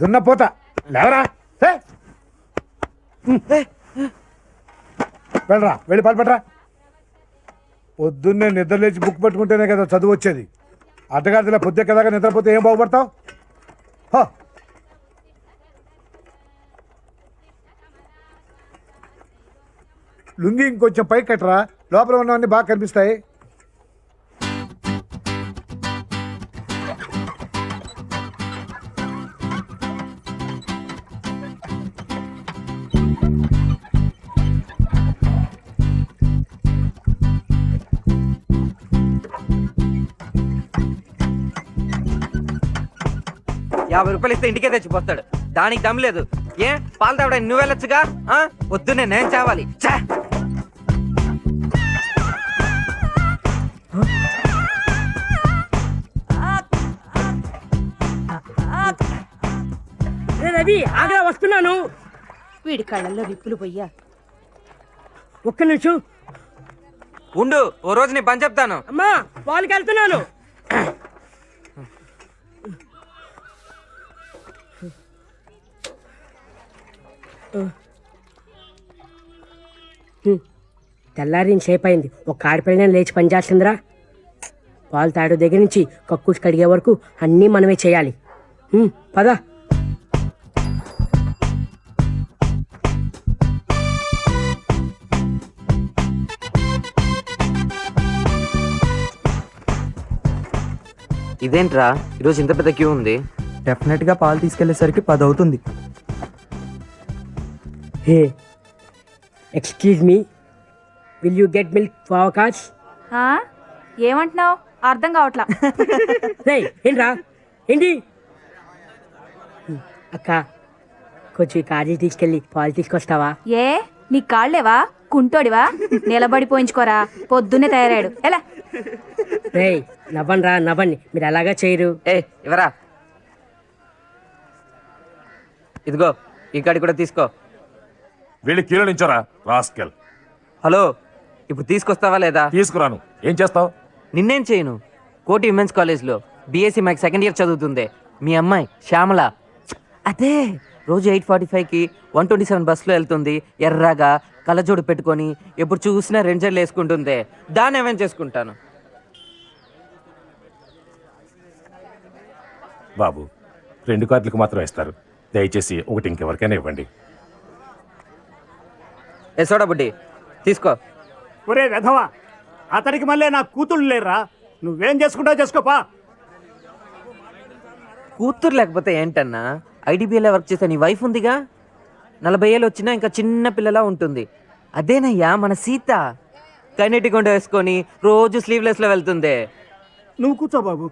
దున్నపోతా లేవరా వెళ్ళరా, వెళ్ళి పాలు పట్టరా. పొద్దున్నే నిద్ర లేచి బుక్ పట్టుకుంటేనే కదా చదువు వచ్చేది. అడ్డగాడిలా పొద్దుెక్కదాకా నిద్రపోతే ఏం బాగుపడతావు? లుంగి ఇంకొంచెం పైకి కట్టరా, లోపల ఉన్నవన్నీ బాగా కనిపిస్తాయి. ₹50 ఇస్తే ఇంటికే తెచ్చిపోతాడు. దానికి దమ్ లేదు. ఏ పాలు తావడానికి నువ్వు వెళ్ళొచ్చుగా? వద్దునే నేను చావాలి. రవి ఆగ్రా వస్తున్నాను. వీడి కళ్ళల్లో విప్పులు పోయ్యా. ఒక్క నిమిషం ఉండు, ఓ రోజు నీ పని చెప్తాను. అమ్మా వాళ్ళకి వెళ్తున్నాను. తెల్లారిని సేపు అయింది. ఒక ఆడపిల్లని లేచి పనిచేస్తుందిరా. పాలు తాడు దగ్గర నుంచి కక్కుసి కడిగే వరకు అన్నీ మనమే చేయాలి. పదా ఇదేంట్రా ఈరోజు ఇంత పెద్ద క్యూ ఉంది? డెఫినెట్ గా పాలు తీసుకెళ్లేసరికి 10 అవుతుంది. Hey excuse me, will you get milk for hour cars? ఏమంటున్నావు? అర్థం కావట్లా. ఏంట్రా ఏంటి? అక్క కొంచెం కాజీ తీసుకెళ్ళి పాలు తీసుకొస్తావా? ఏ నీ కాళ్ళేవా? కుంటోడివా? నిలబడిపోయించుకోరా. పొద్దున్నే తయారాడు. ఎలా నవ్వండి రా, నవ్వండి. మీరు అలాగా చేయరు. ఇవరా, ఇదిగో ఈ కాడి కూడా తీసుకో. వీళ్ళు కీలో నుంచోరా రాస్కెల్. హలో, ఇప్పుడు తీసుకొస్తావా లేదా? తీసుకురాను. ఏం చేస్తావు? నిన్నేం చేయను. కోటి విమెన్స్ కాలేజ్లో బీఎస్సీ మ్యాథ్స్ సెకండ్ ఇయర్ చదువుతుంది మీ అమ్మాయి శ్యామల. అదే రోజు 8:45కి 127 బస్సులో వెళ్తుంది. ఎర్రగా కళ్ళజోడు పెట్టుకొని ఎప్పుడు చూసినా 2 జడలు వేసుకుంటుంది. దాన్ని ఏమేం చేసుకుంటాను? బాబు 2 కార్డులకు మాత్రం ఇస్తారు. దయచేసి ఒకటి ఇంకెవరికైనా ఇవ్వండి. సోడా బుడ్డి తీసుకో. ఒరే వెధవా, అతనికి మళ్ళీ నా కూతుళ్ళు లేరా? నువ్వేం చేసుకుంటావు చేసుకోపా. కూతురు లేకపోతే ఏంటన్నా? ఐడిబిఐలో వర్క్ చేసే నీ వైఫ్ ఉందిగా. 40 ఏళ్ళు వచ్చినా ఇంకా చిన్న పిల్లలా ఉంటుంది. అదేనయ్యా మన సీత. కన్నెటి కొండ వేసుకొని రోజు స్లీవ్లెస్ లో వెళ్తుంది. నువ్వు కూర్చో బాబు,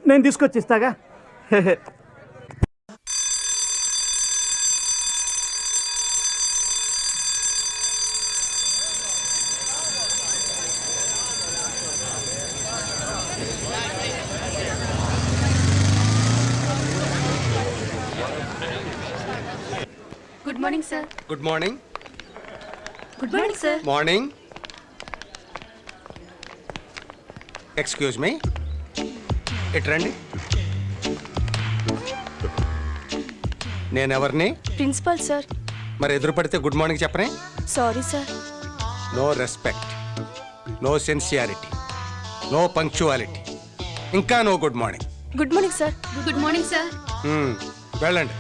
నేను తీసుకొచ్చి ఇస్తాగా. Good morning sir. Good morning. Good morning sir. Morning. Excuse me, ఇటు రండి. నేనెవరిని? Principal sir. మరి ఎదురు పడితే గుడ్ మార్నింగ్ చెప్పనే? Sorry sir. No respect, no sincerity, no punctuality, ఇంకా no good morning. Good morning sir. Good morning sir. వెళ్ళండి.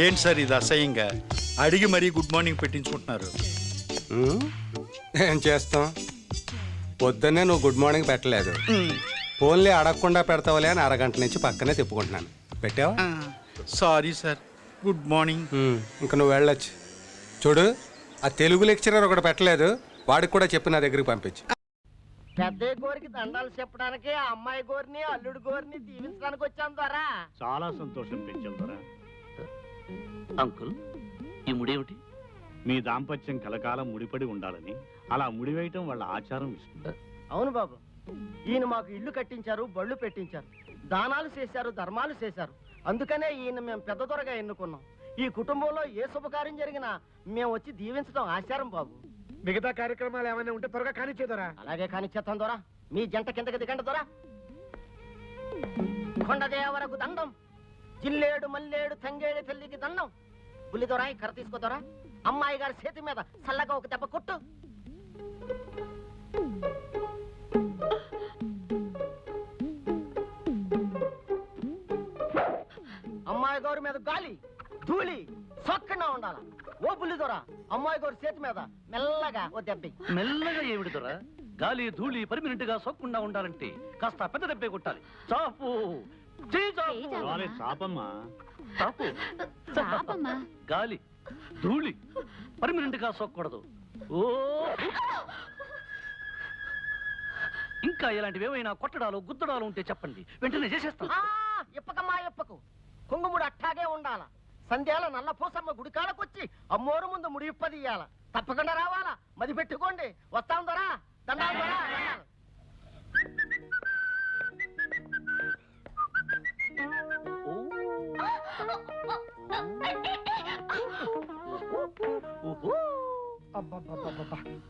ఏంటి సార్ ఇది అసహ్యంగా? అడిగి మరీ గుడ్ మార్నింగ్ పెట్టించుకుంటున్నారు. ఏం చేస్తాం, పొద్దున్నే నువ్వు గుడ్ మార్నింగ్ పెట్టలేదు. ఫోన్లే అడగకుండా పెడతావులే అని అరగంట నుంచి పక్కనే తిప్పుకుంటున్నాను. పెట్టావా? Sorry sir, good morning. ఇంకా నువ్వు వెళ్ళొచ్చు. చూడు, ఆ తెలుగు లెక్చరర్ ఒకటి పెట్టలేదు, వాడికి కూడా చెప్పి నా దగ్గరికి పంపించు. పెద్ద గోరికి దండాలు చెప్పడానికి ఆ అమ్మాయి గోరిని అల్లుడు గోరిని దీవించడానికి వచ్చాను ద్వారా. చాలా సంతోషం పెంచాం ద్వారా. అంకుల్, ఈ ముడేమిటి? మీ దాంపత్యం కలకాలం ముడిపడి ఉండాలని అలా ముడివేయటం వాళ్ళ ఆచారం. ఇస్తుంది. అవును బాబు, ఈయన మాకు ఇల్లు కట్టించారు, బళ్ళు పెట్టించారు, దానాలు చేశారు, ధర్మాలు చేశారు. అందుకనే ఈయన మేము పెద్ద దొరగా ఎన్నుకున్నాం. ఈ కుటుంబంలో ఏ శుభకార్యం జరిగినా మేము వచ్చి దీవించడం ఆచారం బాబు. మిగతా కార్యక్రమాలు ఏమైనా ఉంటే త్వరగా కానిచ్చేదరా. అలాగే కానిచ్చేస్తాం దొరా. మీ జంట కిందకి దిగండి దొరా. కొండదేవరకు దండం, జిల్లేడు మల్లేడు తంగేడు తల్లికి దండం. బుల్లిదొరాయి కర్ర తీసుకోదొరా, అమ్మాయి గారి చేతి మీద చల్లగా ఒక దెబ్బ కొట్టు. అమ్మాయి గారి మీద గాలి ధూళి సొక్కగా ఉండాల. ఓ బుల్లిదొరా, అమ్మాయి గారి చేతి మీద మెల్లగా ఓ దెబ్బ. మెల్లగా ఏమిటి దొరా? గాలి ధూళి పర్మినెంట్ గా సోకకుండా ఉండాలంటే కాస్త పెద్ద దెబ్బే కొట్టాలి. చాపు చేయి చాపు. రాలే చాపమ్మా. చాపు. గాలి ధూళి పర్మినెంట్ గా సోకూడదు. ఓ ఇంకా ఇలాంటివి ఏమైనా కొట్టడాలు గుద్దడాలు ఉంటే చెప్పండి, వెంటనే చేసేస్తాం. ఇప్పకమ్మా ఇప్పకు, కుంగుముడు అట్టాగే ఉండాల. సంధ్యాల నల్ల పూసమ్మ గుడి కాడకొచ్చి అమ్మోరు ముందు ముడి ఇప్పదీయాల. తప్పకుండా రావాలా, మది పెట్టుకోండి. వస్తాం దొరా, దండాలు దొరా, దండాలు.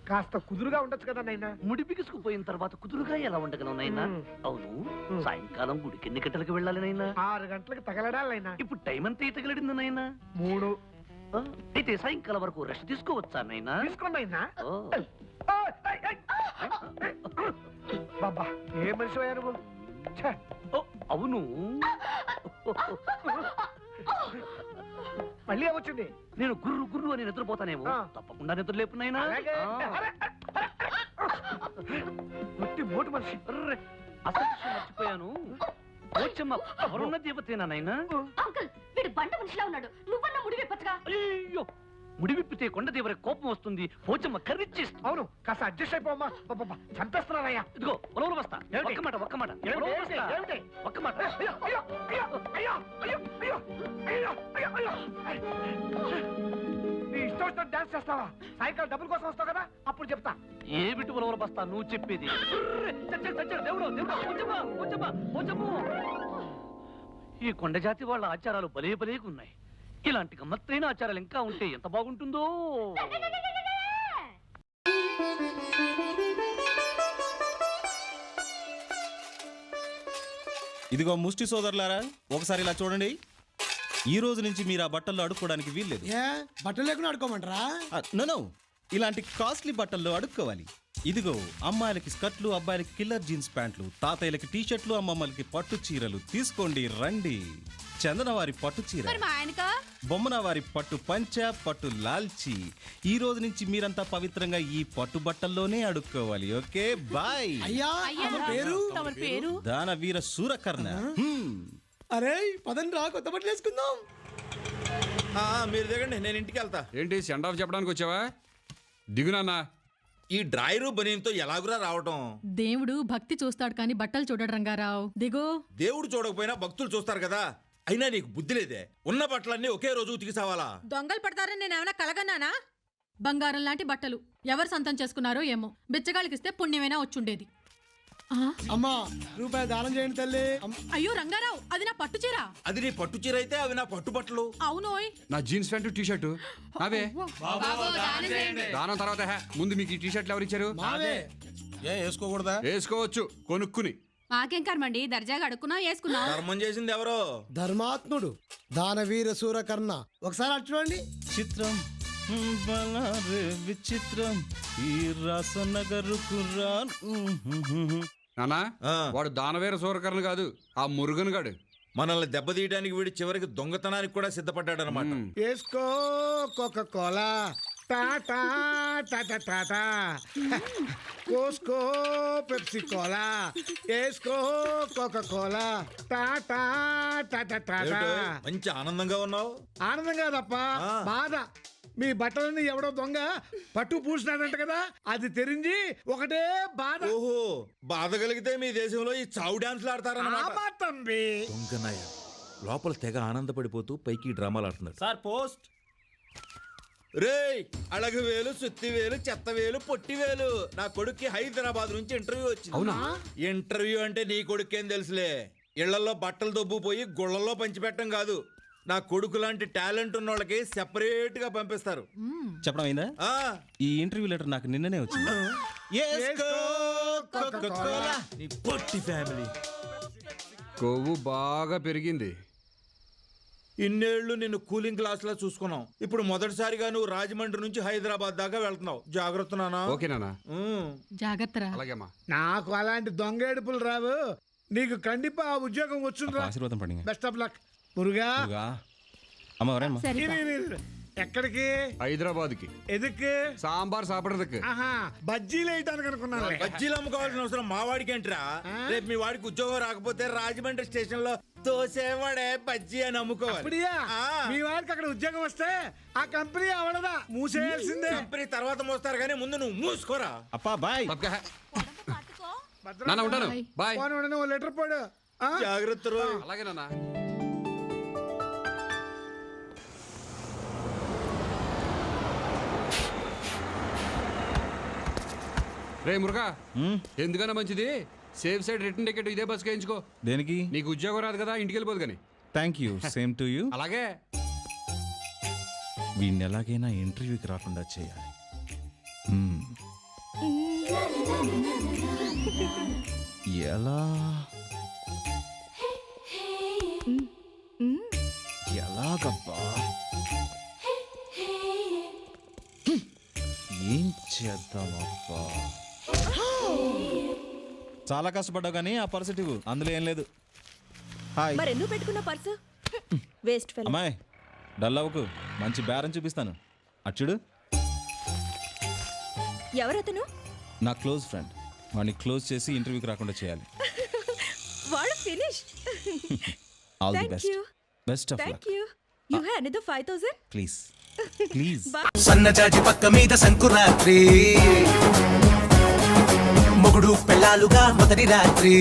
కాస్త కుదురుగా ఉండొచ్చు కదా నైనా. ముడి బిగుసుకుపోయిన తర్వాత కుదురుగా ఎలా ఉండగలం నైనా? అవును, సాయంకాలం గుడికి ఎన్ని గంటలకు వెళ్ళాలి నైనా? 6 గంటలకు తగలడాలైనా. ఇప్పుడు టైం అంతా తగలడింది నైనా? 3. అయితే సాయంకాలం వరకు రెస్ట్ తీసుకోవచ్చా నైనా? తీసుకోండినా. ఓ. బాబా ఏ మనిషి అయ్యా నువ్వు? ఓ, అవును. మళ్ళీ ఏమొచ్చింది? నేను గుర్రు గుర్రు అని నిద్రపోతానేమో. తప్పకుండా నిద్ర లేపునైనా. మోటు మనిషి. అసలు విషయం మర్చిపోయాను. పోచమ్మ ఎవరున్న దేవతేనా నైనా? అయ్యో, ముడి విప్పితే కొండదేవర కోపం వస్తుంది, పోచమ్మ కర్రిచ్చేస్తుంది. అవును, కాస్త అడ్జస్ట్ అయిపోమ్మా. చంపేస్తున్నానయ్యా. ఇదిగో ఉలవలు బస్తా. ఒక్క మాట ఒక్క మాట ఉలవలు బస్తా. ఒక్క మాట. నీ ఇష్టం వచ్చినట్టు డాన్స్ చేస్తావా? సాయంకాలం డబ్బుల కోసం వస్తావు కదా, అప్పుడు చెప్తా. ఏమిటి ఉలవలు బస్తా నువ్వు చెప్పేది? దేవుడు దేవుడు, పోచమ్మ పోచమ్మ పోచమ్మ. ఈ కొండ జాతి వాళ్ళ ఆచారాలు భలే భలేగా ఉన్నాయి. ఇలాంటి గమ్మత్తైన ఆచారాలు ఇంకా ఉంటే ఎంత బాగుంటుందో. ఇదిగో ముష్టి సోదరులారా, ఒకసారి ఇలా చూడండి. ఈ రోజు నుంచి మీరు ఆ బట్టల్లో అడుక్కోవడానికి వీల్లేదు. బట్టలు లేకుండా అడుకోమంటారా? నో, ఇలాంటి కాస్ట్లీ బట్టల్లో అడుక్కోవాలి. ఇదిగో అమ్మాయిలకి స్కర్ట్లు, అబ్బాయిలకి కిల్లర్ జీన్స్ ప్యాంట్లు, తాతయ్యలకి టీషర్ట్లు, అమ్మమ్మలకి పట్టు చీరలు. తీసుకోండి రండి. చందన వారి పట్టు చీర, బొమ్మన వారి పట్టు పంచ, పట్టు లాల్చి. ఈ రోజు నుంచి మీరంతా పవిత్రంగా ఈ పట్టు బట్టల్లోనే అడుక్కోవాలి. Okay bye. పేరు దాన వీర సూరకర్ణ. అరే పదండి రా, కొత్త బట్టలు వేసుకుందాం. మీరు దిగండి, నేను ఇంటికి వెళ్తా. ఏంటి సెండ్ ఆఫ్ చెప్పడానికి వచ్చావా? దిగునా. ఈ డ్రైరు బనీన్తో ఎలాగురా రావటం? దేవుడు భక్తి చూస్తాడు కానీ బట్టలు చూడడు రంగారావు. దిగో. దేవుడు చూడకపోయినా భక్తులు చూస్తారు కదా. అయినా నీకు బుద్ధి లేదే. ఉన్న బట్టలన్నీ ఒకే రోజు ఉతికిసావాలా? దొంగలు పడతారని నేనేమైనా కలగన్నానా? బంగారం లాంటి బట్టలు ఎవరు సొంతం చేసుకున్నారో ఏమో. బిచ్చగాళ్ళకిస్తే పుణ్యమైనా వచ్చుండేది. అమ్మా రూపాయి దానం చేయండి తల్లి. అయ్యో రంగారావు, అది నా పట్టు చీర. అది నీ పట్టు చీర అయితే అవి నా పట్టు బట్టలు. అవునోయ్. నా జీన్స్ ప్యాంటు టీ షర్టు అవే. దానం తర్వాత ముందు మీకు ఈ టీ షర్ట్లు ఎవరిచ్చారు? వేసుకోకూడదా? వేసుకోవచ్చు కొనుక్కుని. మాకేం కర్మండి, దర్జాగా అడుక్కున్నా వేసుకున్నా. ధర్మం చేసింది ఎవరో? ధర్మాత్ముడు దానవీర సూరకర్ణ. ఒకసారి అటు చూడండి. చిత్రం విచిత్రం ఈ రాసనగరుకు నానా, వాడు దానవేర సూరకర్ణ కాదు, ఆ మురుగన్ గాడు. మనల్ని దెబ్బతీయడానికి వీడి చివరికి దొంగతనానికి కూడా సిద్ధపడ్డాడు అనమాట. వేసుకో Coca Cola, tata tata tata. కోసుకో పెప్సీ కోలా, వేసుకో Coca Cola, tata tata tata. మంచి ఆనందంగా ఉన్నావు. ఆనందంగా తప్ప బాధ. మీ బట్టలని ఎవడో దొంగ పట్టు పూసినాడంట కదా, అది తెరించి ఒకటే బాధ. ఓహో, బాధ కలిగితే మీ దేశంలో ఈ చావు డాన్స్లు ఆడతారన్నమాట. తంబి దొంగనాయ లోపల తెగ ఆనందపడిపోతూ పైకి డ్రామాలు ఆడుతున్నాడు. Sir post. రేయ్, అళగు వేలు, సుత్తి వేలు, చెత్త వేలు, పొట్టి వేలు. నా కొడుక్కి హైదరాబాద్ నుంచి ఇంటర్వ్యూ వచ్చింది. అవునా? ఇంటర్వ్యూ అంటే నీ కొడుకేం తెలుసులే. ఇళ్లలో బట్టలు దొబ్బుపోయి గుళ్ళల్లో పంచిపెట్టం కాదు. నా కొడుకు లాంటి టాలెంట్ ఉన్న వాళ్ళకి సెపరేట్ గా పంపిస్తారు. చెప్పడం అయిందా? ఈ ఇంటర్వ్యూ లెటర్ నాకు నిన్ననే వచ్చింది. నీ పొట్టి ఫ్యామిలీ. కొవ్వు బాగా పెరిగింది. ఇన్నేళ్లు నిన్ను కూలింగ్ క్లాస్ లా చూసుకున్నాం. ఇప్పుడు మొదటిసారిగా నువ్వు రాజమండ్రి నుంచి హైదరాబాద్ దాకా వెళ్తున్నావు. జాగ్రత్త నానా. ఓకేనా? జాగ్రత్తరా. అలాగేమ్మా. నాకు అలాంటి దొంగ ఏడుపులు రావు. నీకు కండిపా ఆ ఉద్యోగం వచ్చుండ్రా. ఆశీర్వాదం పడి. Best of luck Muruga. అమ్మ వరేమ్మా. ఎక్కడికి? హైదరాబాద్కి. ఎదుకు? సాంబార్ సాపడదಕ್ಕೆ. ఆహా, బజ్జీలు వేయటానికి అనుకున్నాను. బజ్జీలు అమ్ముకోవాల్సిన అవసరం మా వాడికి ఏంట్రా? రేపు మీ వాడికి ఉద్యోగం రాకపోతే రాజమండ్రి స్టేషన్ లో తోసేవాడే బజ్జీ అని అమ్ముకోవాలి. అప్పుడియా? మీ వాడికి అక్కడ ఉద్యోగం వస్తే ఆ కంపెనీ అవడదా, మూసేయాల్సిందే. కంపెనీ తర్వాత మోస్తారు కానీ ముందు నువ్వు మూసుకోరా. అప్పా బాయ్. నాన్న ఉంటాను. బాయ్. ఓ లెటర్ పోడు. జాగ్రత్త రోజు. అలాగే నాన్న. రే మురుగా, ఎందుకన్నా మంచిది సేఫ్ సైడ్ రిటర్న్ టికెట్ ఇదే బస్ వేయించుకో. దేనికి? నీకు ఉద్యోగం రాదు కదా, ఇంటికి వెళ్ళిపోదు కానీ. Thank you. Same to you. అలాగే. వీడిని ఎలాగైనా ఇంటర్వ్యూకి రాకుండా చేయాలి. ఎలా ఎలాగబ్బా? ఏం చేద్దామబ్బా? చాలా కష్టపడ్డావు కానీ ఆ పరిస్థితి అందులో ఏం లేదు. హాయ్. మరెందుకు పెట్టుకున్న పర్సు? Waste fellow. అమ్మాయి డల్ అవ్వకు, మంచి బేరం చూపిస్తాను. అచ్చుడు. ఎవరతను? నా క్లోజ్ ఫ్రెండ్. వాడిని క్లోజ్ చేసి ఇంటర్వ్యూకి రాకుండా చేయాలి. వాడు finish. All the best. Best of luck. You have another 5000. Please please. సన్నజాజి పక్క మీద సంకురాత్రి, మొగుడు పెళ్ళాలుగా మొదటి రాత్రి,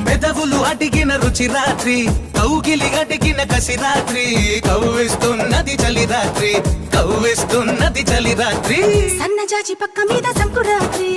పెదవులు అడిగిన రుచి రాత్రి, కౌగిలి అడిగిన కసి రాత్రి, కవ్విస్తున్నది చలి రాత్రి, కవ్విస్తున్నది చలి రాత్రి, సన్నజాజి పక్క మీద సంకురాత్రి.